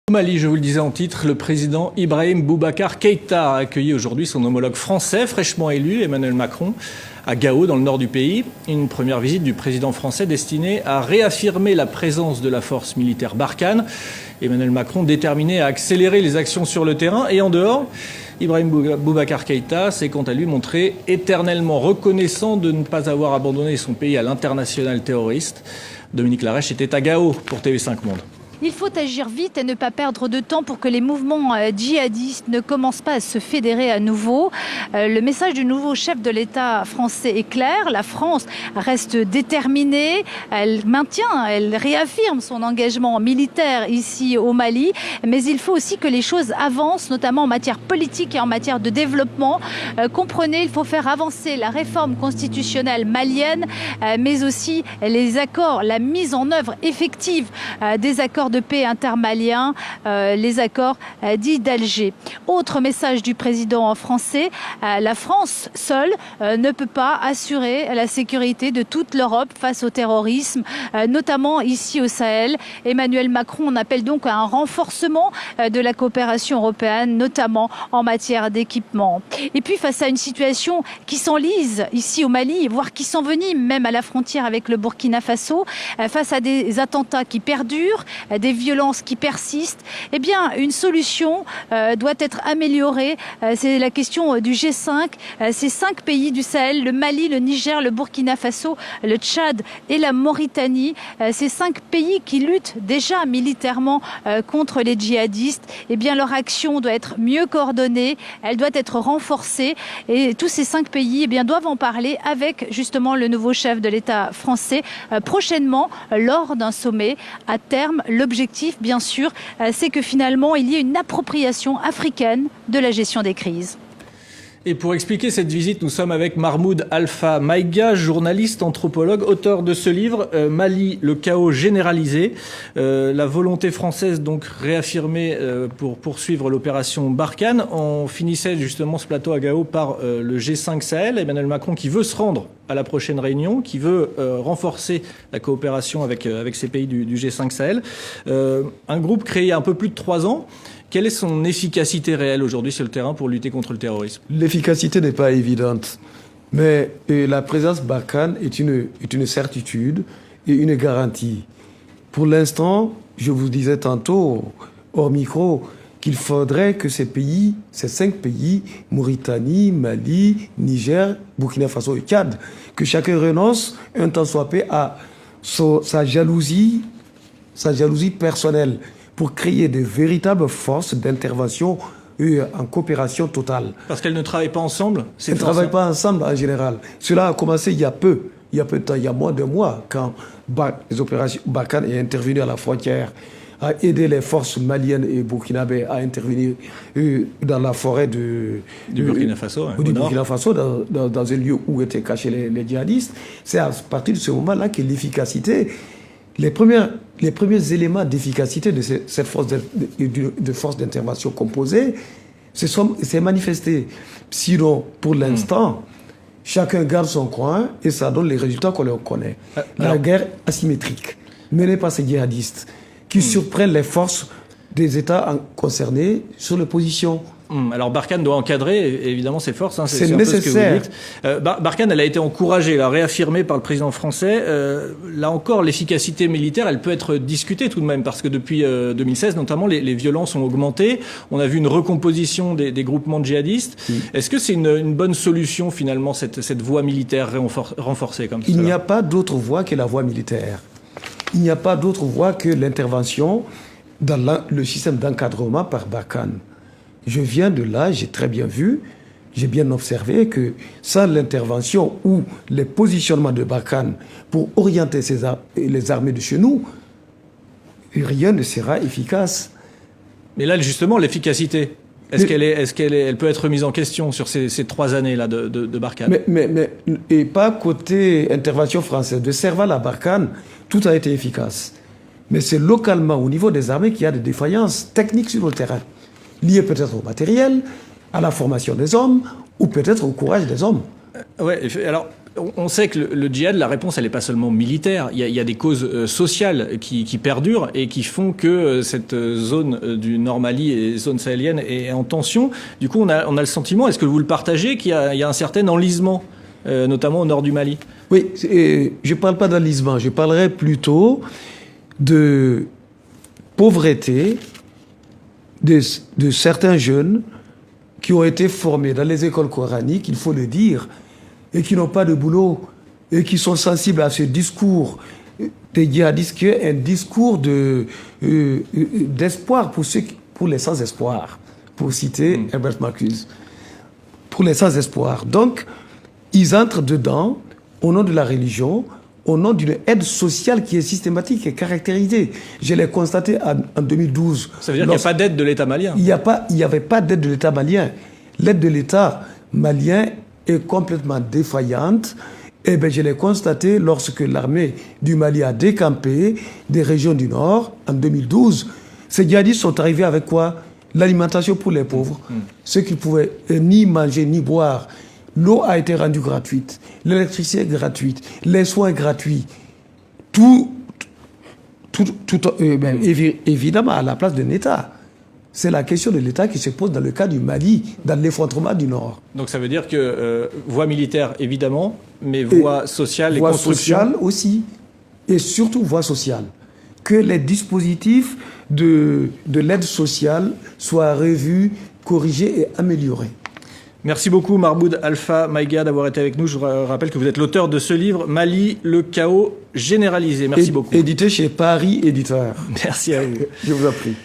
Au Mali, je vous le disais en titre, le président Ibrahim Boubacar Keïta a accueilli aujourd'hui son homologue français, fraîchement élu, Emmanuel Macron, à Gao, dans le nord du pays. Une première visite du président français destinée à réaffirmer la présence de la force militaire Barkhane. Emmanuel Macron déterminé à accélérer les actions sur le terrain et en dehors. Ibrahim Boubacar Keïta s'est quant à lui montré éternellement reconnaissant de ne pas avoir abandonné son pays à l'international terroriste. Dominique Larèche était à Gao pour TV5 Monde. Il faut agir vite et ne pas perdre de temps pour que les mouvements djihadistes ne commencent pas à se fédérer à nouveau. Le message du nouveau chef de l'État français est clair. La France reste déterminée. Elle réaffirme son engagement militaire ici au Mali. Mais il faut aussi que les choses avancent, notamment en matière politique et en matière de développement. Comprenez, il faut faire avancer la réforme constitutionnelle malienne, mais aussi les accords, la mise en œuvre effective des accords de paix intermaliens, les accords dits d'Alger. Autre message du président français, la France seule ne peut pas assurer la sécurité de toute l'Europe face au terrorisme, notamment ici au Sahel. Emmanuel Macron appelle donc à un renforcement de la coopération européenne, notamment en matière d'équipement. Et puis face à une situation qui s'enlise ici au Mali, voire qui s'envenime même à la frontière avec le Burkina Faso, face à des attentats qui perdurent, des violences qui persistent, eh bien, une solution doit être améliorée. C'est la question du G5. Ces 5 pays du Sahel, le Mali, le Niger, le Burkina Faso, le Tchad et la Mauritanie, ces 5 pays qui luttent déjà militairement contre les djihadistes, eh bien, leur action doit être mieux coordonnée, elle doit être renforcée et tous ces 5 pays, eh bien, doivent en parler avec justement le nouveau chef de l'État français prochainement lors d'un sommet. À terme, l'objectif, bien sûr, c'est que finalement, il y ait une appropriation africaine de la gestion des crises. Et pour expliquer cette visite, nous sommes avec Mahmoud Alpha Maïga, journaliste, anthropologue, auteur de ce livre « Mali, le chaos généralisé ». La volonté française donc réaffirmée pour poursuivre l'opération Barkhane. On finissait justement ce plateau à Gao par le G5 Sahel, Emmanuel Macron qui veut se rendre à la prochaine réunion, qui veut renforcer la coopération avec ces pays du G5 Sahel. Un groupe créé il y a un peu plus de 3 ans. Quelle est son efficacité réelle aujourd'hui sur le terrain pour lutter contre le terrorisme? L'efficacité n'est pas évidente, mais la présence Barkhane est une certitude et une garantie. Pour l'instant, je vous disais tantôt, hors micro, qu'il faudrait que ces 5 pays, Mauritanie, Mali, Niger, Burkina Faso et Tchad, que chacun renonce, un temps soit peu, à sa jalousie personnelle, pour créer de véritables forces d'intervention en coopération totale. Parce qu'elles ne travaillent pas ensemble? Elles ne travaillent pas ensemble en général. Cela a commencé il y a peu de temps, il y a moins de mois, quand les opérations Barkhane est intervenu à la frontière, a aidé les forces maliennes et burkinabées à intervenir dans la forêt du Burkina Faso, du Burkina Faso, dans un lieu où étaient cachés les djihadistes. C'est à partir de ce moment-là que l'efficacité, les premiers éléments d'efficacité de cette force d'intervention composée s'est manifesté. Sinon, pour l'instant, chacun garde son coin et ça donne les résultats qu'on leur connaît. La guerre asymétrique menée par ces djihadistes qui surprennent les forces des États concernés sur les positions. Alors Barkhane doit encadrer évidemment ses forces. Hein, c'est nécessaire. Barkhane, elle a été encouragée, réaffirmée par le président français. Là encore, l'efficacité militaire, elle peut être discutée tout de même parce que depuis 2016, notamment, les violences ont augmenté. On a vu une recomposition des groupements djihadistes. Est-ce que c'est une bonne solution finalement cette voie militaire renforcée comme ça? Il n'y a pas d'autre voie que la voie militaire. Il n'y a pas d'autre voie que l'intervention dans le système d'encadrement par Barkhane. Je viens de là, j'ai très bien vu, j'ai bien observé que sans l'intervention ou les positionnements de Barkhane pour orienter les armées de chez nous, rien ne sera efficace. Mais là, justement, l'efficacité, elle peut être mise en question sur ces 3 années-là de Barkhane? Et pas côté intervention française. De Serval à Barkhane, tout a été efficace. Mais c'est localement, au niveau des armées, qu'il y a des défaillances techniques sur le terrain, liées peut-être au matériel, à la formation des hommes, ou peut-être au courage des hommes. Ouais, alors On sait que le djihad, la réponse, elle n'est pas seulement militaire. Il y a des causes sociales qui perdurent et qui font que cette zone du Nord Mali et zone sahélienne est en tension. Du coup, on a le sentiment, est-ce que vous le partagez, qu'il y a un certain enlisement, notamment au nord du Mali? Oui, je ne parle pas d'enlisement, je parlerai plutôt de pauvreté de certains jeunes qui ont été formés dans les écoles coraniques, il faut le dire, et qui n'ont pas de boulot, et qui sont sensibles à ce discours des djihadistes, qui est un discours d'espoir pour les sans-espoir, pour citer Herbert Marcuse, pour les sans-espoir. Donc, ils entrent dedans au nom de la religion, au nom d'une aide sociale qui est systématique et caractérisée. Je l'ai constaté en 2012. Ça veut dire qu'il n'y a pas d'aide de l'État malien? Il n'y avait pas d'aide de l'État malien. L'aide de l'État malien est complètement défaillante. Et bien, je l'ai constaté lorsque l'armée du Mali a décampé des régions du Nord en 2012. Ces djihadistes sont arrivés avec quoi? L'alimentation pour les pauvres. Ceux qui ne pouvaient ni manger ni boire. L'eau a été rendue gratuite, l'électricité gratuite, les soins gratuits. Évidemment, à la place d'un État. C'est la question de l'État qui se pose dans le cas du Mali, dans l'effondrement du Nord. Donc ça veut dire que voie militaire, évidemment, mais voie sociale et voie construction... sociale aussi, et surtout voie sociale. Que les dispositifs de l'aide sociale soient revus, corrigés et améliorés. Merci beaucoup Mahmoud Alpha Maïga d'avoir été avec nous. Je rappelle que vous êtes l'auteur de ce livre, Mali, le chaos généralisé. Merci beaucoup. Édité chez Paris Éditeur. Merci à vous. Je vous en prie.